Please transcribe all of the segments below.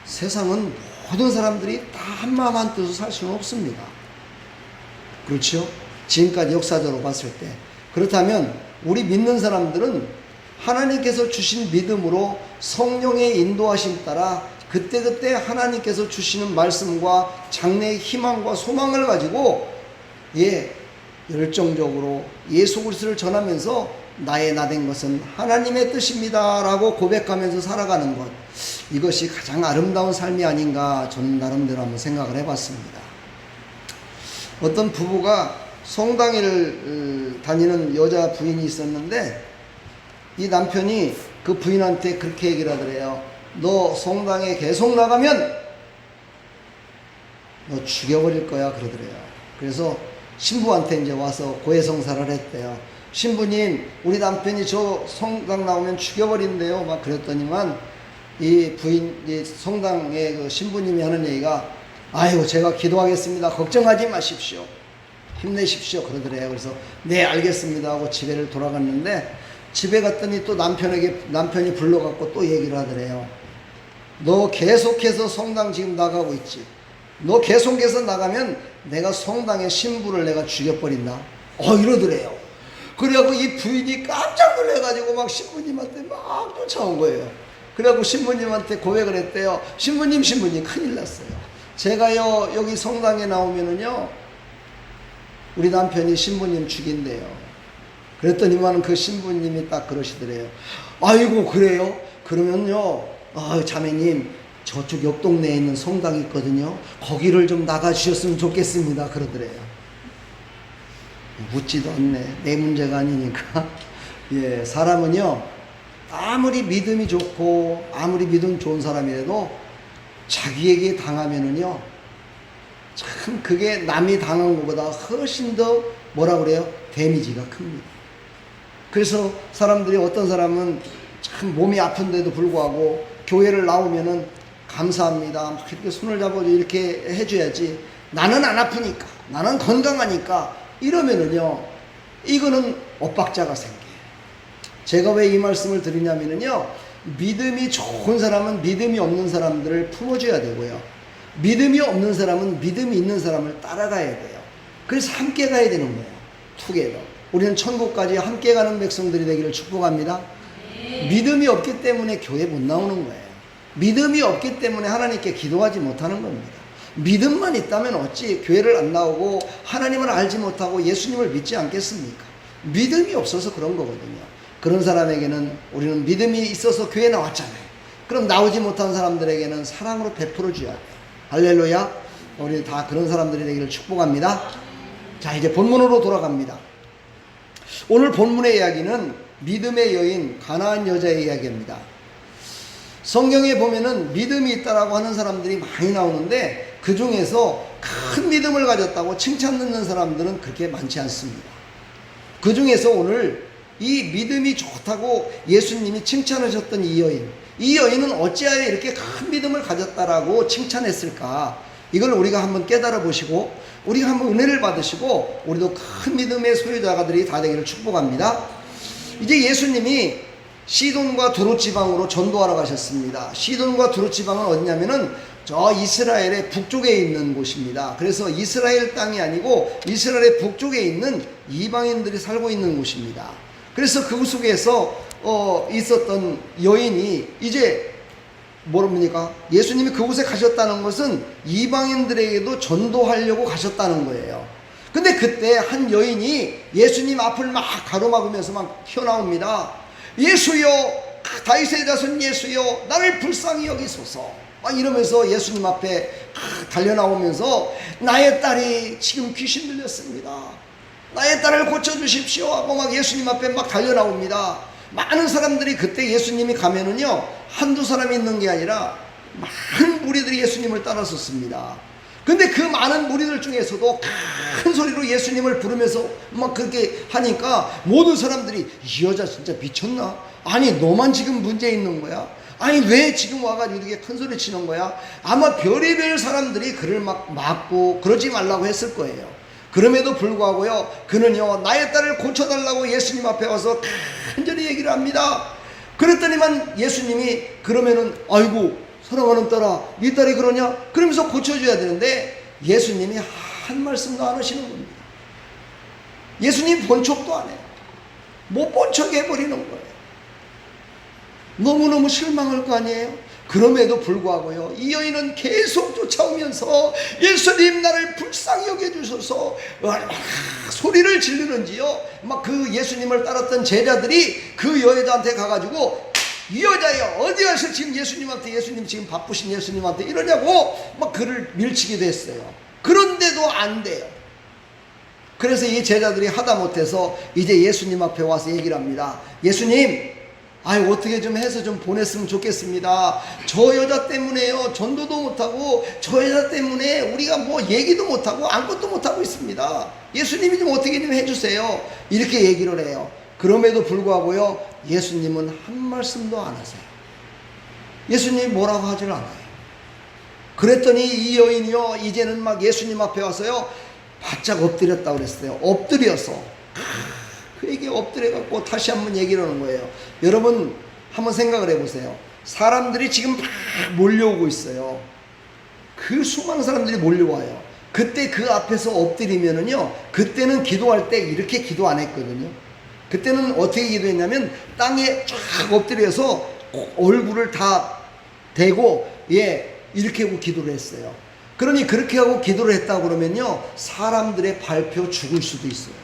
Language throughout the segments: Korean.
세상은 모든 사람들이 다 한마음 한뜻으로 살 수는 없습니다. 그렇죠? 지금까지 역사적으로 봤을 때. 그렇다면 우리 믿는 사람들은 하나님께서 주신 믿음으로 성령의 인도하심 따라 그때그때 하나님께서 주시는 말씀과 장래의 희망과 소망을 가지고 열정적으로 예수 그리스도를 전하면서 나의 나된 것은 하나님의 뜻입니다 라고 고백하면서 살아가는 것, 이것이 가장 아름다운 삶이 아닌가 저는 나름대로 한번 생각을 해봤습니다. 어떤 부부가 성당을 다니는 여자 부인이 있었는데 이 남편이 그 부인한테 그렇게 얘기를 하더래요. 너 성당에 계속 나가면 너 죽여버릴 거야 그러더래요. 그래서 신부한테 이제 와서 고해성사를 했대요. 신부님, 우리 남편이 저 성당 나오면 죽여버린대요. 막 그랬더니만 이 성당의 그 신부님이 하는 얘기가, 아이고 제가 기도하겠습니다. 걱정하지 마십시오. 힘내십시오. 그러더래요. 그래서 네 알겠습니다 하고 집에를 돌아갔는데 집에 갔더니 또 남편이 불러갖고 또 얘기를 하더래요. 너 계속해서 성당 지금 나가고 있지. 너 계속해서 나가면 내가 성당의 신부를 내가 죽여버린다. 이러더래요. 그래갖고 이 부인이 깜짝 놀래가지고 막 신부님한테 막 쫓아온 거예요. 그래갖고 신부님한테 고백을 했대요. 신부님 큰일 났어요. 제가요 여기 성당에 나오면은요 우리 남편이 신부님 죽인대요. 그랬더니만 그 신부님이 딱 그러시더래요. 아이고 그래요? 그러면요 자매님 저쪽 옆 동네에 있는 성당이 있거든요. 거기를 좀 나가주셨으면 좋겠습니다. 그러더래요. 묻지도 않네. 내 문제가 아니니까. 사람은요 아무리 믿음이 좋고 아무리 믿음 좋은 사람이라도 자기에게 당하면은요 참 그게 남이 당한 것보다 훨씬 더 뭐라 그래요? 데미지가 큽니다. 그래서 사람들이 어떤 사람은 참 몸이 아픈데도 불구하고 교회를 나오면은 감사합니다. 막 이렇게 손을 잡아줘 이렇게 해줘야지. 나는 안 아프니까, 나는 건강하니까 이러면은요 이거는 엇박자가 생겨요. 제가 왜 이 말씀을 드리냐면은요 믿음이 좋은 사람은 믿음이 없는 사람들을 품어줘야 되고요. 믿음이 없는 사람은 믿음이 있는 사람을 따라가야 돼요. 그래서 함께 가야 되는 거예요. 투게더. 우리는 천국까지 함께 가는 백성들이 되기를 축복합니다. 믿음이 없기 때문에 교회 못 나오는 거예요. 믿음이 없기 때문에 하나님께 기도하지 못하는 겁니다. 믿음만 있다면 어찌 교회를 안 나오고 하나님을 알지 못하고 예수님을 믿지 않겠습니까? 믿음이 없어서 그런 거거든요. 그런 사람에게는 우리는 믿음이 있어서 교회 나왔잖아요. 그럼 나오지 못한 사람들에게는 사랑으로 베풀어 줘야 돼요. 할렐루야. 우리 다 그런 사람들이 되기를 축복합니다. 자, 이제 본문으로 돌아갑니다. 오늘 본문의 이야기는 믿음의 여인 가나안 여자의 이야기입니다. 성경에 보면은 믿음이 있다라고 하는 사람들이 많이 나오는데 그 중에서 큰 믿음을 가졌다고 칭찬 듣는 사람들은 그렇게 많지 않습니다. 그 중에서 오늘 이 믿음이 좋다고 예수님이 칭찬하셨던 이 여인은 어찌하여 이렇게 큰 믿음을 가졌다라고 칭찬했을까? 이걸 우리가 한번 깨달아 보시고 우리가 한번 은혜를 받으시고 우리도 큰 믿음의 소유자들이 다 되기를 축복합니다. 이제 예수님이 시돈과 두로 지방으로 전도하러 가셨습니다. 시돈과 두로 지방은 어디냐면은 저 이스라엘의 북쪽에 있는 곳입니다. 그래서 이스라엘 땅이 아니고 이스라엘의 북쪽에 있는 이방인들이 살고 있는 곳입니다. 그래서 그 속에서 있었던 여인이 이제 모릅니까? 예수님이 그곳에 가셨다는 것은 이방인들에게도 전도하려고 가셨다는 거예요. 근데 그때 한 여인이 예수님 앞을 막 가로막으면서 막 튀어나옵니다. 예수여, 다윗의 자손 예수여, 나를 불쌍히 여기소서. 막 이러면서 예수님 앞에 달려나오면서 나의 딸이 지금 귀신 들렸습니다. 나의 딸을 고쳐주십시오 하고 막 예수님 앞에 막 달려나옵니다. 많은 사람들이 그때 예수님이 가면은요 한두 사람이 있는 게 아니라 많은 무리들이 예수님을 따랐었습니다. 근데 그 많은 무리들 중에서도 큰 소리로 예수님을 부르면서 막 그렇게 하니까 모든 사람들이 이 여자 진짜 미쳤나? 아니 너만 지금 문제 있는 거야? 아니 왜 지금 와가지고 이렇게 큰 소리 치는 거야? 아마 별의별 사람들이 그를 막 막고 그러지 말라고 했을 거예요. 그럼에도 불구하고요 그는요 나의 딸을 고쳐달라고 예수님 앞에 와서 간절히 얘기를 합니다. 그랬더니만 예수님이 그러면은 아이고 사랑하는 딸아, 네 딸이 그러냐? 그러면서 고쳐줘야 되는데 예수님이 한 말씀도 안 하시는 겁니다. 예수님 본 척도 안 해요. 못 본 척 해버리는 거예요. 너무너무 실망할 거 아니에요? 그럼에도 불구하고요, 이 여인은 계속 쫓아오면서 예수님 나를 불쌍히 여겨주셔서 소리를 지르는지요, 막 그 예수님을 따랐던 제자들이 그 여자한테 가가지고 이 여자여 어디 가서 지금 예수님 지금 바쁘신 예수님한테 이러냐고 막 그를 밀치기도 했어요. 그런데도 안 돼요. 그래서 이 제자들이 하다 못해서 이제 예수님 앞에 와서 얘기를 합니다. 예수님, 어떻게 좀 해서 좀 보냈으면 좋겠습니다. 저 여자 때문에요, 전도도 못하고 저 여자 때문에 우리가 뭐 얘기도 못하고 아무것도 못하고 있습니다. 예수님이 좀 어떻게 좀 해주세요. 이렇게 얘기를 해요. 그럼에도 불구하고요, 예수님은 한 말씀도 안 하세요. 예수님이 뭐라고 하질 않아요. 그랬더니 이 여인이요, 이제는 막 예수님 앞에 와서요 바짝 엎드렸다고 그랬어요. 엎드려서 그에게 엎드려갖고 다시 한번 얘기를 하는 거예요. 여러분 한번 생각을 해보세요. 사람들이 지금 막 몰려오고 있어요. 그 수많은 사람들이 몰려와요. 그때 그 앞에서 엎드리면은요, 그때는 기도할 때 이렇게 기도 안 했거든요. 그때는 어떻게 기도했냐면 땅에 쫙 엎드려서 얼굴을 다 대고 이렇게 하고 기도를 했어요. 그러니 그렇게 하고 기도를 했다 그러면요, 사람들의 발표 죽을 수도 있어요.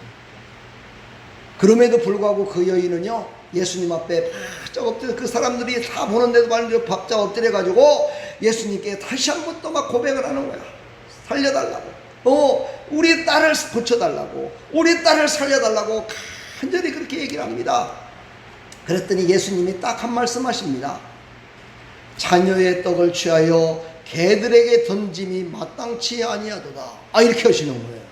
그럼에도 불구하고 그 여인은요, 예수님 앞에 바짝 엎드려, 그 사람들이 다 보는데도 말로 바짝 엎드려 가지고 예수님께 다시 한 번 또 막 고백을 하는 거야. 살려달라고, 우리 딸을 고쳐달라고, 우리 딸을 살려달라고 간절히 그렇게 얘기를 합니다. 그랬더니 예수님이 딱 한 말씀 하십니다. 자녀의 떡을 취하여 개들에게 던짐이 마땅치 아니하도다. 이렇게 하시는 거예요.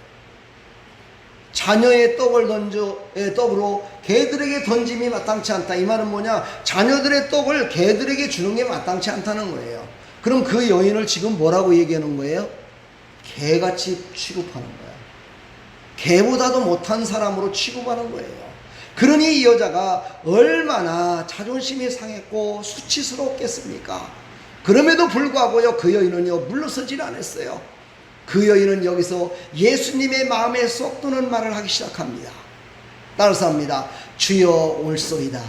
자녀의 떡으로 개들에게 던짐이 마땅치 않다. 이 말은 뭐냐? 자녀들의 떡을 개들에게 주는 게 마땅치 않다는 거예요. 그럼 그 여인을 지금 뭐라고 얘기하는 거예요? 개같이 취급하는 거예요. 개보다도 못한 사람으로 취급하는 거예요. 그러니 이 여자가 얼마나 자존심이 상했고 수치스러웠겠습니까? 그럼에도 불구하고요, 그 여인은요 물러서질 않았어요. 그 여인은 여기서 예수님의 마음에 쏙 드는 말을 하기 시작합니다. 따라서 합니다. 주여 올소이다.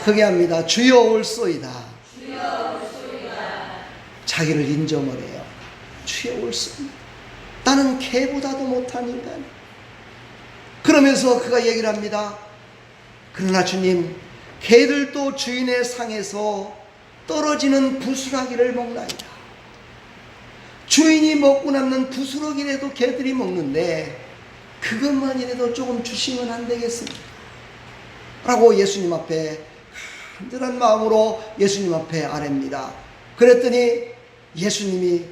크게 합니다. 주여 올소이다. 자기를 인정을 해요. 주여 올소이다. 나는 개보다도 못한 인간. 그러면서 그가 얘기를 합니다. 그러나 주님, 개들도 주인의 상에서 떨어지는 부스러기를 먹나이다. 주인이 먹고 남는 부스러기라도 개들이 먹는데 그것만이라도 조금 주시면 안 되겠습니까? 라고 예수님 앞에 간절한 마음으로 예수님 앞에 아뢰입니다. 그랬더니 예수님이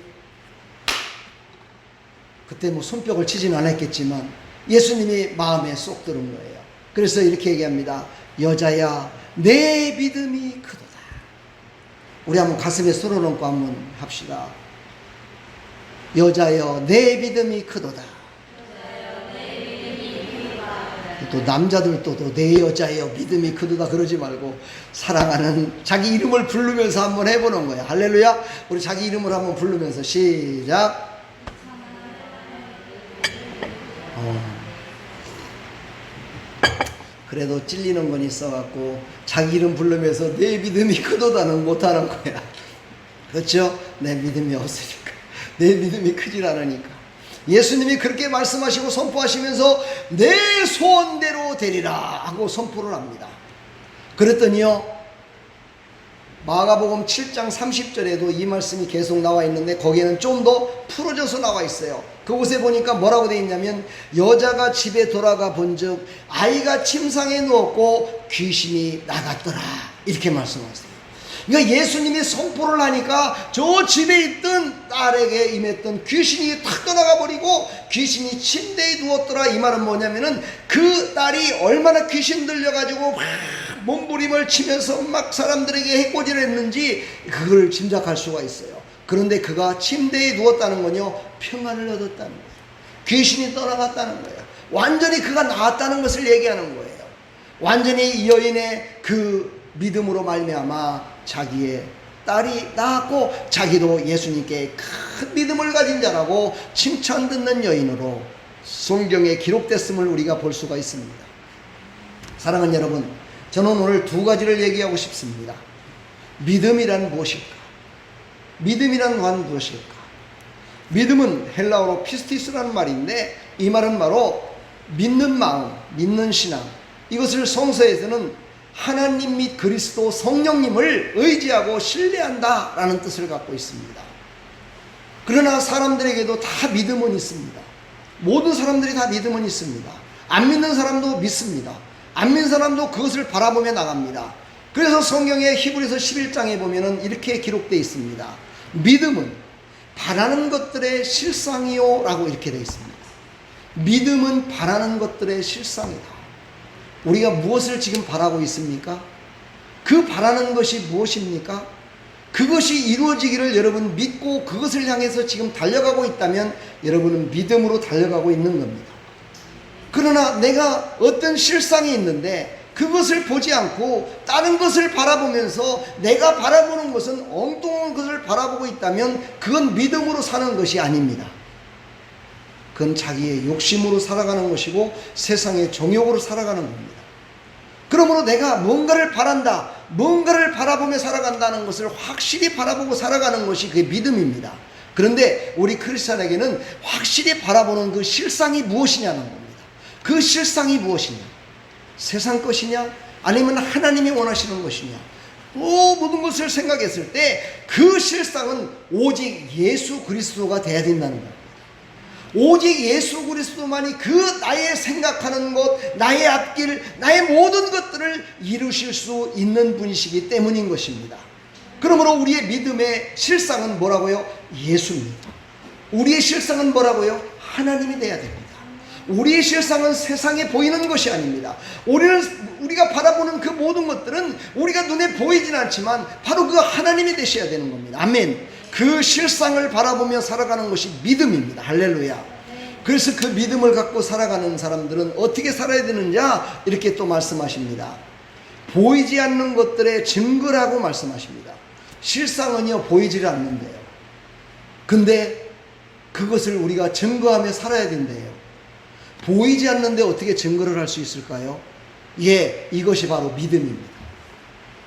그때 뭐 손뼉을 치진 않았겠지만 예수님이 마음에 쏙 들은 거예요. 그래서 이렇게 얘기합니다. 여자야, 내 믿음이 크도다. 우리 한번 가슴에 손을 얹고 한번 합시다. 여자여, 내 믿음이 크도다. 또 남자들도 내 여자여 믿음이 크도다 그러지 말고 사랑하는 자기 이름을 부르면서 한번 해보는 거예요. 할렐루야. 우리 자기 이름을 한번 부르면서 시작. 그래도 찔리는 건 있어갖고 자기 이름 부르면서 내 믿음이 크도다는 못하는 거야. 그렇죠? 내 믿음이 없으니까, 내 믿음이 크질 않으니까. 예수님이 그렇게 말씀하시고 선포하시면서 내 소원대로 되리라 하고 선포를 합니다. 그랬더니요, 마가복음 7장 30절에도 이 말씀이 계속 나와 있는데 거기에는 좀 더 풀어져서 나와 있어요. 그곳에 보니까 뭐라고 되어 있냐면, 여자가 집에 돌아가 본즉 아이가 침상에 누웠고 귀신이 나갔더라, 이렇게 말씀하세요. 그러니까 예수님이 선포를 하니까 저 집에 있던 딸에게 임했던 귀신이 탁 떠나가 버리고 귀신이 침대에 누웠더라. 이 말은 뭐냐면은 그 딸이 얼마나 귀신 들려가지고 막 몸부림을 치면서 막 사람들에게 해코지를 했는지 그걸 짐작할 수가 있어요. 그런데 그가 침대에 누웠다는 건요, 평안을 얻었다는 거예요. 귀신이 떠나갔다는 거예요. 완전히 그가 나았다는 것을 얘기하는 거예요. 완전히 이 여인의 그 믿음으로 말미암아 자기의 딸이 낳았고 자기도 예수님께 큰 믿음을 가진 자라고 칭찬 듣는 여인으로 성경에 기록됐음을 우리가 볼 수가 있습니다. 사랑하는 여러분, 저는 오늘 두 가지를 얘기하고 싶습니다. 믿음이란 무엇일까? 믿음이란 또한 무엇일까? 믿음은 헬라어로 피스티스라는 말인데 이 말은 바로 믿는 마음, 믿는 신앙, 이것을 성서에서는 하나님 및 그리스도 성령님을 의지하고 신뢰한다 라는 뜻을 갖고 있습니다. 그러나 사람들에게도 다 믿음은 있습니다. 모든 사람들이 다 믿음은 있습니다. 안 믿는 사람도 믿습니다. 안 믿는 사람도 그것을 바라보며 나갑니다. 그래서 성경의 히브리서 11장에 보면은 이렇게 기록되어 있습니다. 믿음은 바라는 것들의 실상이요 라고 이렇게 되어 있습니다. 믿음은 바라는 것들의 실상이다. 우리가 무엇을 지금 바라고 있습니까? 그 바라는 것이 무엇입니까? 그것이 이루어지기를 여러분 믿고 그것을 향해서 지금 달려가고 있다면 여러분은 믿음으로 달려가고 있는 겁니다. 그러나 내가 어떤 실상이 있는데 그것을 보지 않고 다른 것을 바라보면서 내가 바라보는 것은 엉뚱한 것을 바라보고 있다면 그건 믿음으로 사는 것이 아닙니다. 그건 자기의 욕심으로 살아가는 것이고 세상의 정욕으로 살아가는 겁니다. 그러므로 내가 뭔가를 바란다, 뭔가를 바라보며 살아간다는 것을 확실히 바라보고 살아가는 것이 그게 믿음입니다. 그런데 우리 크리스찬에게는 확실히 바라보는 그 실상이 무엇이냐는 겁니다. 그 실상이 무엇이냐? 세상 것이냐? 아니면 하나님이 원하시는 것이냐? 모든 것을 생각했을 때 그 실상은 오직 예수 그리스도가 되어야 된다는 겁니다. 오직 예수 그리스도만이 그 나의 생각하는 것, 나의 앞길, 나의 모든 것들을 이루실 수 있는 분이시기 때문인 것입니다. 그러므로 우리의 믿음의 실상은 뭐라고요? 예수입니다. 우리의 실상은 뭐라고요? 하나님이 되어야 됩니다. 우리의 실상은 세상에 보이는 것이 아닙니다. 우리가 바라보는 그 모든 것들은 우리가 눈에 보이진 않지만 바로 그 하나님이 되셔야 되는 겁니다. 아멘. 그 실상을 바라보며 살아가는 것이 믿음입니다. 할렐루야. 그래서 그 믿음을 갖고 살아가는 사람들은 어떻게 살아야 되느냐 이렇게 또 말씀하십니다. 보이지 않는 것들의 증거라고 말씀하십니다. 실상은요 보이지를 않는데요. 근데 그것을 우리가 증거하며 살아야 된대요. 보이지 않는데 어떻게 증거를 할 수 있을까요? 예, 이것이 바로 믿음입니다.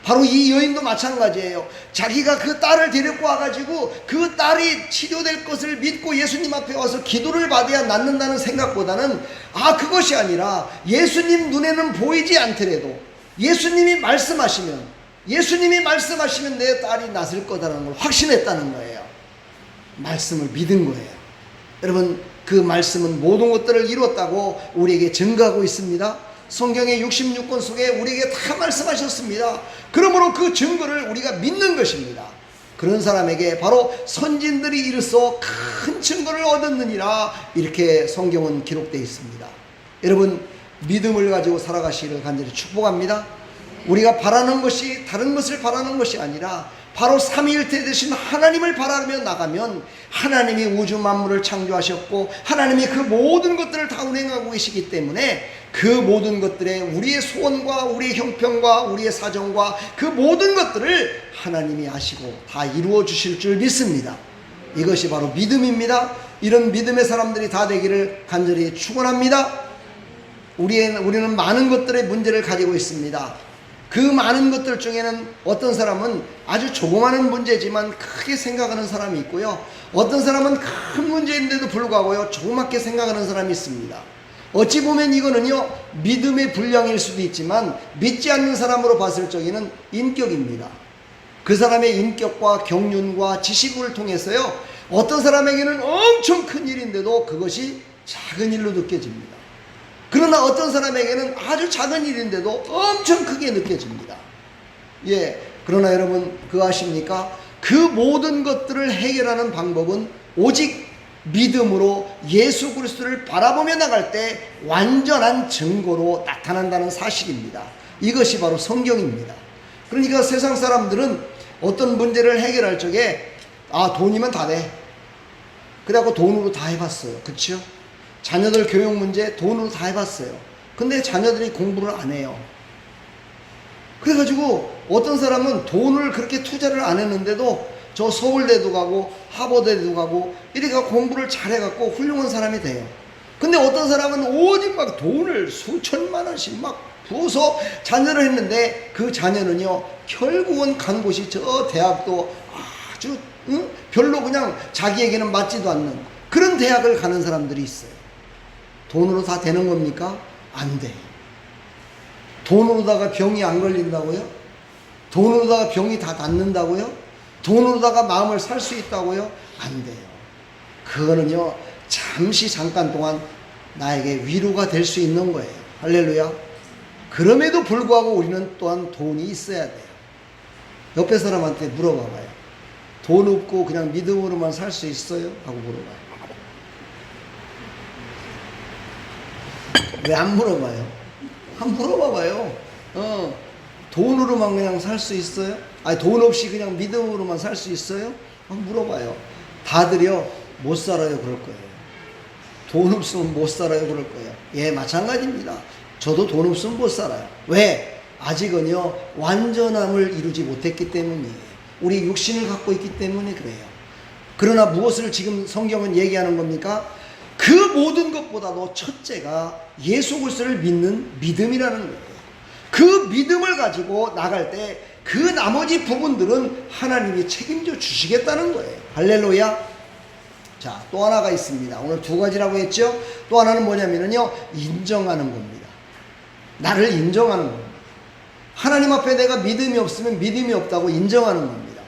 바로 이 여인도 마찬가지예요. 자기가 그 딸을 데리고 와가지고 그 딸이 치료될 것을 믿고 예수님 앞에 와서 기도를 받아야 낫는다는 생각보다는 그것이 아니라 예수님 눈에는 보이지 않더라도 예수님이 말씀하시면 내 딸이 낫을 거다라는 걸 확신했다는 거예요. 말씀을 믿은 거예요. 여러분, 그 말씀은 모든 것들을 이뤘다고 우리에게 증거하고 있습니다. 성경의 66권 속에 우리에게 다 말씀하셨습니다. 그러므로 그 증거를 우리가 믿는 것입니다. 그런 사람에게 바로 선진들이 이르소 큰 증거를 얻었느니라 이렇게 성경은 기록되어 있습니다. 여러분, 믿음을 가지고 살아가시기를 간절히 축복합니다. 우리가 바라는 것이 다른 것을 바라는 것이 아니라 바로 삼위일체 되신 하나님을 바라며 나가면 하나님이 우주 만물을 창조하셨고 하나님이 그 모든 것들을 다 운행하고 계시기 때문에 그 모든 것들에 우리의 소원과 우리의 형편과 우리의 사정과 그 모든 것들을 하나님이 아시고 다 이루어 주실 줄 믿습니다. 이것이 바로 믿음입니다. 이런 믿음의 사람들이 다 되기를 간절히 축원합니다. 우리는 많은 것들의 문제를 가지고 있습니다. 그 많은 것들 중에는 어떤 사람은 아주 조그마한 문제지만 크게 생각하는 사람이 있고요. 어떤 사람은 큰 문제인데도 불구하고요 조그맣게 생각하는 사람이 있습니다. 어찌 보면 이거는요 믿음의 분량일 수도 있지만 믿지 않는 사람으로 봤을 적에는 인격입니다. 그 사람의 인격과 경륜과 지식을 통해서요 어떤 사람에게는 엄청 큰 일인데도 그것이 작은 일로 느껴집니다. 그러나 어떤 사람에게는 아주 작은 일인데도 엄청 크게 느껴집니다. 예, 그러나 여러분 그거 아십니까? 그 모든 것들을 해결하는 방법은 오직 믿음으로 예수 그리스도를 바라보며 나갈 때 완전한 증거로 나타난다는 사실입니다. 이것이 바로 성경입니다. 그러니까 세상 사람들은 어떤 문제를 해결할 적에 돈이면 다 돼. 그래갖고 돈으로 다 해봤어요. 그렇죠? 자녀들 교육 문제 돈으로 다 해봤어요. 근데 자녀들이 공부를 안 해요. 그래가지고 어떤 사람은 돈을 그렇게 투자를 안 했는데도 저 서울대도 가고 하버드에도 가고 이렇게 공부를 잘해갖고 훌륭한 사람이 돼요. 근데 어떤 사람은 오직 막 돈을 수천만 원씩 막 부어서 자녀를 했는데 그 자녀는요 결국은 간 곳이 저 대학도 아주 별로 그냥 자기에게는 맞지도 않는 그런 대학을 가는 사람들이 있어요. 돈으로 다 되는 겁니까? 안 돼요. 돈으로다가 병이 안 걸린다고요? 돈으로다가 병이 다 낫는다고요? 돈으로다가 마음을 살 수 있다고요? 안 돼요. 그거는요 잠시 잠깐 동안 나에게 위로가 될 수 있는 거예요. 할렐루야. 그럼에도 불구하고 우리는 또한 돈이 있어야 돼요. 옆에 사람한테 물어봐봐요. 돈 없고 그냥 믿음으로만 살 수 있어요? 하고 물어봐요. 왜 안 물어봐요? 한번 물어봐봐요. 돈으로만 그냥 살 수 있어요? 아니 돈 없이 그냥 믿음으로만 살 수 있어요? 한번 물어봐요. 다들요 못 살아요 그럴 거예요. 돈 없으면 못 살아요 그럴 거예요. 예, 마찬가지입니다. 저도 돈 없으면 못 살아요. 왜? 아직은요 완전함을 이루지 못했기 때문이에요. 우리 육신을 갖고 있기 때문에 그래요. 그러나 무엇을 지금 성경은 얘기하는 겁니까? 그 모든 것보다도 첫째가 예수 그리스도를 믿는 믿음이라는 거예요. 그 믿음을 가지고 나갈 때 그 나머지 부분들은 하나님이 책임져 주시겠다는 거예요. 할렐루야. 자, 또 하나가 있습니다. 오늘 두 가지라고 했죠. 또 하나는 뭐냐면요 인정하는 겁니다. 나를 인정하는 겁니다. 하나님 앞에 내가 믿음이 없으면 믿음이 없다고 인정하는 겁니다.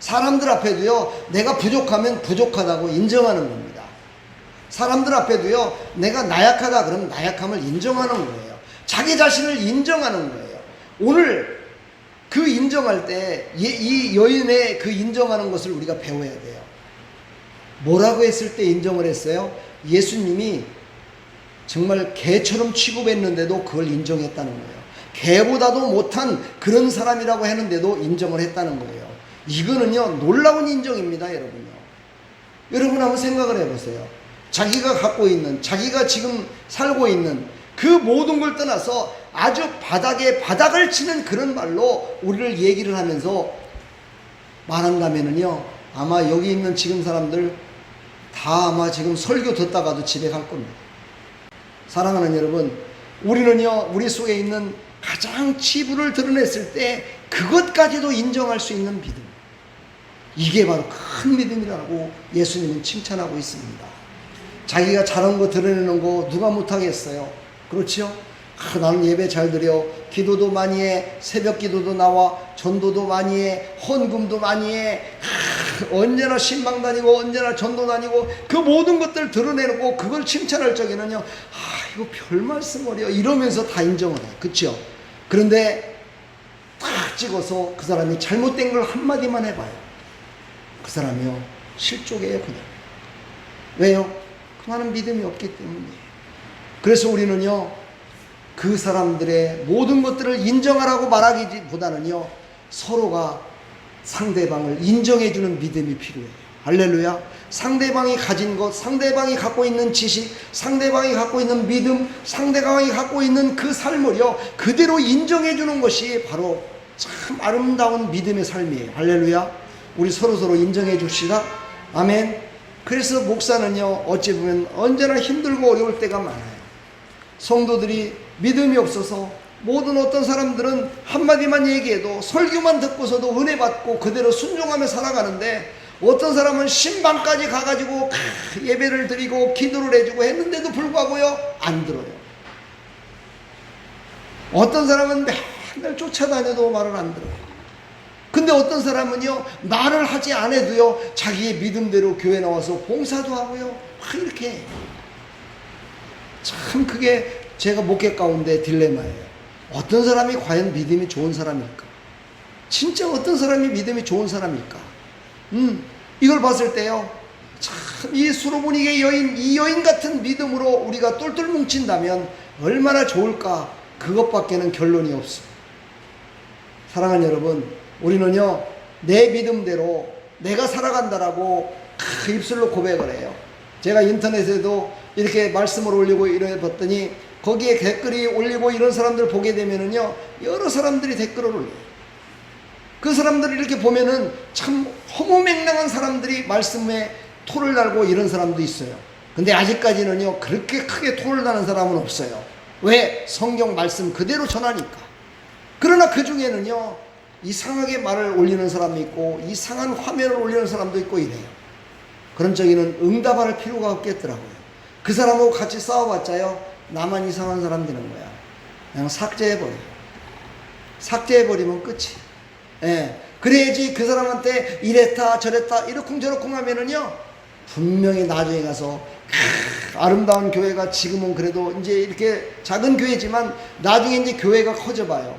사람들 앞에도요 내가 부족하면 부족하다고 인정하는 겁니다. 사람들 앞에도요 내가 나약하다 그러면 나약함을 인정하는 거예요. 자기 자신을 인정하는 거예요. 오늘 그 인정할 때 이 여인의 그 인정하는 것을 우리가 배워야 돼요. 뭐라고 했을 때 인정을 했어요? 예수님이 정말 개처럼 취급했는데도 그걸 인정했다는 거예요. 개보다도 못한 그런 사람이라고 했는데도 인정을 했다는 거예요. 이거는요 놀라운 인정입니다. 여러분요. 여러분 한번 생각을 해보세요. 자기가 갖고 있는 자기가 지금 살고 있는 그 모든 걸 떠나서 아주 바닥에 바닥을 치는 그런 말로 우리를 얘기를 하면서 말한다면은요 아마 여기 있는 지금 사람들 다 아마 지금 설교 듣다가도 집에 갈 겁니다. 사랑하는 여러분, 우리는요 우리 속에 있는 가장 치부를 드러냈을 때 그것까지도 인정할 수 있는 믿음, 이게 바로 큰 믿음이라고 예수님은 칭찬하고 있습니다. 자기가 잘한 거 드러내는 거 누가 못하겠어요? 그렇죠? 나는 예배 잘 드려, 기도도 많이 해, 새벽 기도도 나와, 전도도 많이 해, 헌금도 많이 해, 언제나 신방 다니고 언제나 전도 다니고 그 모든 것들 드러내고 그걸 칭찬할 적에는요 이거 별 말씀을요 이러면서 다 인정을 해요. 그렇죠? 그런데 딱 찍어서 그 사람이 잘못된 걸 한마디만 해봐요. 그 사람이요 실족해요 그냥. 왜요? 그만한 믿음이 없기 때문이에요. 그래서 우리는요 그 사람들의 모든 것들을 인정하라고 말하기보다는요 서로가 상대방을 인정해주는 믿음이 필요해요. 할렐루야. 상대방이 가진 것, 상대방이 갖고 있는 지식, 상대방이 갖고 있는 믿음, 상대방이 갖고 있는 그 삶을요 그대로 인정해주는 것이 바로 참 아름다운 믿음의 삶이에요. 할렐루야. 우리 서로서로 인정해 줍시다. 아멘. 그래서 목사는요 어찌 보면 언제나 힘들고 어려울 때가 많아요. 성도들이 믿음이 없어서 모든 어떤 사람들은 한마디만 얘기해도 설교만 듣고서도 은혜 받고 그대로 순종하며 살아가는데 어떤 사람은 신방까지 가가지고 예배를 드리고 기도를 해주고 했는데도 불구하고요 안 들어요. 어떤 사람은 맨날 쫓아다녀도 말을 안 들어요. 근데 어떤 사람은요 말을 하지 않아도요 자기의 믿음대로 교회 나와서 봉사도 하고요 막 이렇게 해요. 참 그게 제가 목회 가운데 딜레마예요. 어떤 사람이 과연 믿음이 좋은 사람일까? 진짜 어떤 사람이 믿음이 좋은 사람일까? 이걸 봤을 때요 참 이 수로보니게 여인, 이 여인 같은 믿음으로 우리가 똘똘 뭉친다면 얼마나 좋을까? 그것밖에는 결론이 없어요. 사랑하는 여러분, 우리는요 내 믿음대로 내가 살아간다라고 입술로 고백을 해요. 제가 인터넷에도 이렇게 말씀을 올리고 이래 봤더니 거기에 댓글이 올리고 이런 사람들 보게 되면은요 여러 사람들이 댓글을 올려요. 그 사람들을 이렇게 보면은 참 허무맹랑한 사람들이 말씀에 토를 달고 이런 사람도 있어요. 근데 아직까지는요, 그렇게 크게 토를 다는 사람은 없어요. 왜? 성경 말씀 그대로 전하니까. 그러나 그 중에는요, 이상하게 말을 올리는 사람이 있고 이상한 화면을 올리는 사람도 있고 이래요. 그런 적에는 응답할 필요가 없겠더라고요. 그 사람하고 같이 싸워봤자요, 나만 이상한 사람 되는 거야. 그냥 삭제해버려요. 삭제해버리면 끝이에요. 예. 그래야지 그 사람한테 이랬다 저랬다 이러쿵저러쿵 하면은요, 분명히 나중에 가서 아름다운 교회가 지금은 그래도 이제 이렇게 작은 교회지만 나중에 이제 교회가 커져봐요.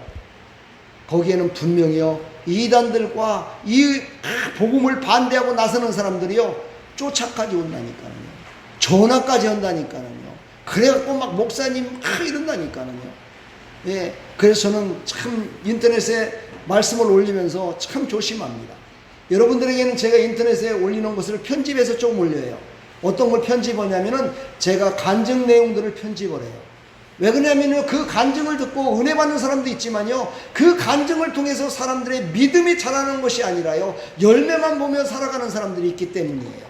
거기에는 분명히요, 이단들과 이 복음을 반대하고 나서는 사람들이요, 쫓아까지 온다니까요. 전화까지 한다니까요. 그래갖고 막 목사님 이런다니까요. 예, 그래서 저는 참 인터넷에 말씀을 올리면서 참 조심합니다. 여러분들에게는 제가 인터넷에 올리는 것을 편집해서 좀 올려요. 어떤 걸 편집하냐면은 제가 간증 내용들을 편집을 해요. 왜 그러냐면요, 그 간증을 듣고 은혜 받는 사람도 있지만요, 그 간증을 통해서 사람들의 믿음이 자라는 것이 아니라요, 열매만 보며 살아가는 사람들이 있기 때문이에요.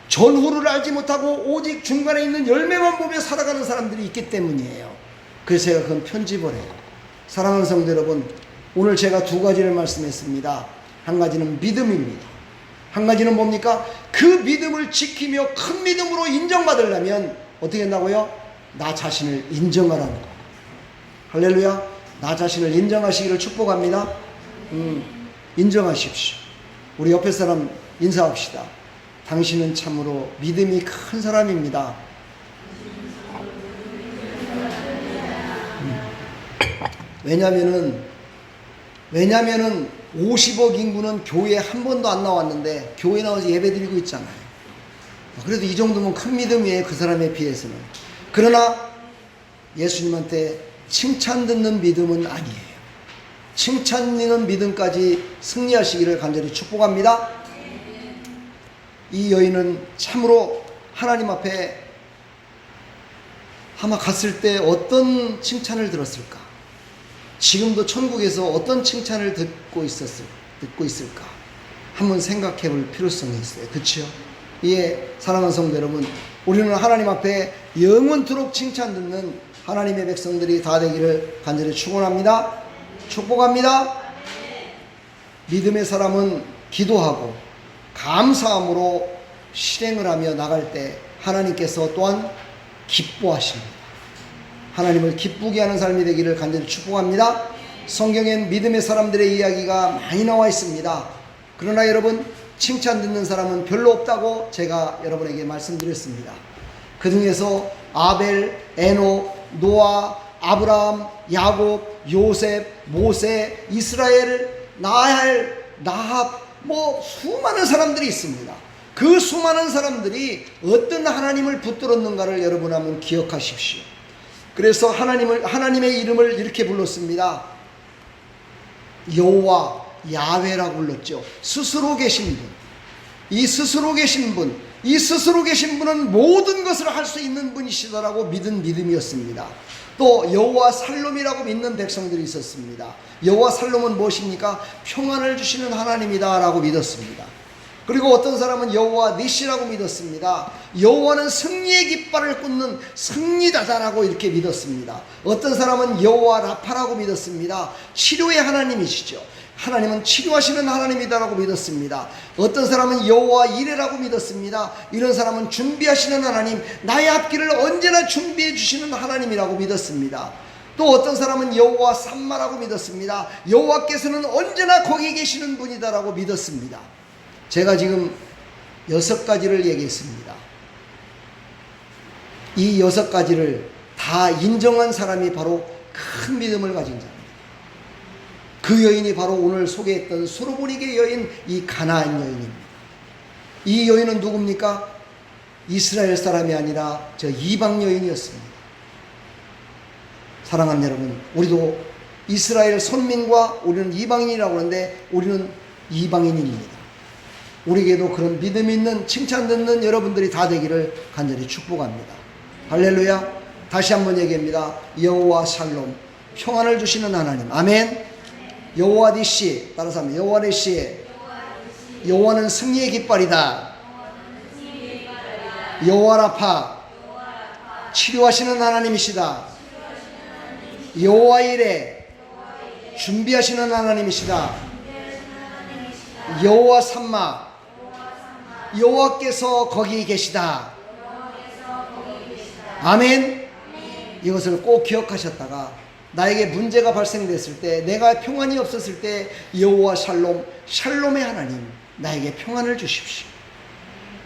전후를 알지 못하고 오직 중간에 있는 열매만 보며 살아가는 사람들이 있기 때문이에요. 그래서 제가 그건 편집을 해요. 사랑하는 성도 여러분, 오늘 제가 두 가지를 말씀했습니다. 한 가지는 믿음입니다. 한 가지는 뭡니까? 그 믿음을 지키며 큰 믿음으로 인정받으려면 어떻게 한다고요? 나 자신을 인정하라는 거. 할렐루야. 나 자신을 인정하시기를 축복합니다. 인정하십시오. 우리 옆에 사람 인사합시다. 당신은 참으로 믿음이 큰 사람입니다. 왜냐면은 50억 인구는 교회에 한 번도 안 나왔는데 교회 나와서 예배 드리고 있잖아요. 그래도 이 정도면 큰 믿음이에요, 그 사람에 비해서는. 그러나 예수님한테 칭찬 듣는 믿음은 아니에요. 칭찬 듣는 믿음까지 승리하시기를 간절히 축복합니다. 이 여인은 참으로 하나님 앞에 아마 갔을 때 어떤 칭찬을 들었을까? 지금도 천국에서 어떤 칭찬을 듣고 있을까? 한번 생각해 볼 필요성이 있어요. 그렇죠? 예, 사랑하는 성도 여러분, 우리는 하나님 앞에 영원토록 칭찬 듣는 하나님의 백성들이 다 되기를 간절히 축원합니다. 축복합니다. 믿음의 사람은 기도하고 감사함으로 실행을 하며 나갈 때 하나님께서 또한 기뻐하십니다. 하나님을 기쁘게 하는 삶이 되기를 간절히 축복합니다. 성경엔 믿음의 사람들의 이야기가 많이 나와 있습니다. 그러나 여러분, 칭찬 듣는 사람은 별로 없다고 제가 여러분에게 말씀드렸습니다. 그 중에서 아벨, 에녹, 노아, 아브라함, 야곱, 요셉, 모세, 이스라엘, 나합, 수많은 사람들이 있습니다. 그 수많은 사람들이 어떤 하나님을 붙들었는가를 여러분 한번 기억하십시오. 그래서 하나님의 이름을 이렇게 불렀습니다. 여호와, 야훼라고 불렀죠. 스스로 계신 분. 이 스스로 계신 분은 모든 것을 할 수 있는 분이시다라고 믿은 믿음이었습니다. 또 여호와 살롬이라고 믿는 백성들이 있었습니다. 여호와 살롬은 무엇입니까? 평안을 주시는 하나님이다 라고 믿었습니다. 그리고 어떤 사람은 여호와 니시라고 믿었습니다. 여호와는 승리의 깃발을 꽂는 승리자다라고 이렇게 믿었습니다. 어떤 사람은 여호와 라파라고 믿었습니다. 치료의 하나님이시죠. 하나님은 치료하시는 하나님이다라고 믿었습니다. 어떤 사람은 여호와 이레라고 믿었습니다. 이런 사람은 준비하시는 하나님, 나의 앞길을 언제나 준비해 주시는 하나님이라고 믿었습니다. 또 어떤 사람은 여호와 삼마라고 믿었습니다. 여호와께서는 언제나 거기 계시는 분이다라고 믿었습니다. 제가 지금 6가지를 얘기했습니다. 이 6가지를 다 인정한 사람이 바로 큰 믿음을 가진 자입니다. 그 여인이 바로 오늘 소개했던 소로보닉의 여인, 이 가나안 여인입니다. 이 여인은 누굽니까? 이스라엘 사람이 아니라 저 이방 여인이었습니다. 사랑하는 여러분, 우리도 이스라엘 선민과 우리는 이방인이라고 하는데 우리는 이방인입니다. 우리에게도 그런 믿음 있는 칭찬 듣는 여러분들이 다 되기를 간절히 축복합니다. 할렐루야. 다시 한번 얘기합니다. 여호와 샬롬, 평안을 주시는 하나님. 아멘. 여호와 니시, 따라서 하면 여호와 니시. 여호와는 승리의 깃발이다. 여호와 라파, 치료하시는 하나님이시다. 여호와 이레, 준비하시는 하나님이시다. 여호와 삼마, 여호와께서 거기 계시다. 아멘. 이것을 꼭 기억하셨다가 나에게 문제가 발생됐을 때, 내가 평안이 없었을 때 여호와 샬롬, 샬롬의 하나님 나에게 평안을 주십시오.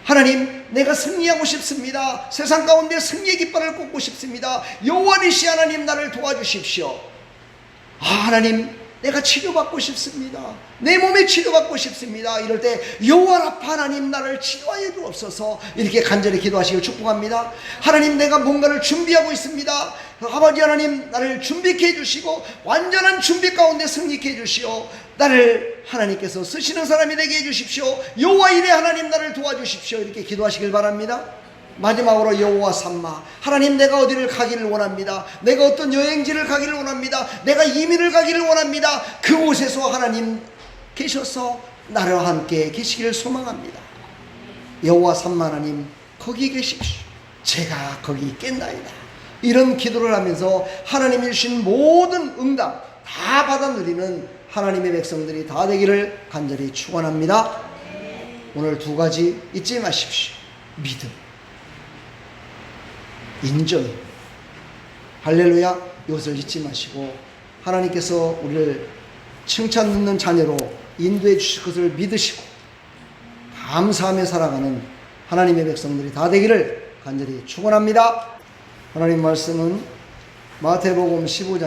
하나님, 내가 승리하고 싶습니다. 세상 가운데 승리의 깃발을 꽂고 싶습니다. 여호와 니시 하나님, 나를 도와주십시오. 하나님, 내가 치료받고 싶습니다. 내 몸에 치료받고 싶습니다. 이럴 때 여호와 라파 하나님, 나를 치료하여 주옵소서. 이렇게 간절히 기도하시길 축복합니다. 하나님, 내가 뭔가를 준비하고 있습니다. 아버지 하나님, 나를 준비케 해주시고 완전한 준비 가운데 승리케 해주시오. 나를 하나님께서 쓰시는 사람이 되게 해주십시오. 여호와 이레 하나님, 나를 도와주십시오. 이렇게 기도하시길 바랍니다. 마지막으로 여호와 삼마, 하나님, 내가 어디를 가기를 원합니다. 내가 어떤 여행지를 가기를 원합니다. 내가 이민을 가기를 원합니다. 그곳에서 하나님 계셔서 나와 함께 계시기를 소망합니다. 여호와 삼마 하나님, 거기 계십시오. 제가 거기 있겠나이다. 이런 기도를 하면서 하나님이 주신 모든 응답 다 받아 누리는 하나님의 백성들이 다 되기를 간절히 축원합니다. 오늘 두 가지 잊지 마십시오. 믿음, 인정, 할렐루야. 이것을 잊지 마시고 하나님께서 우리를 칭찬 듣는 자녀로 인도해 주실 것을 믿으시고 감사하며 살아가는 하나님의 백성들이 다 되기를 간절히 축원합니다. 하나님 말씀은 마태복음 15장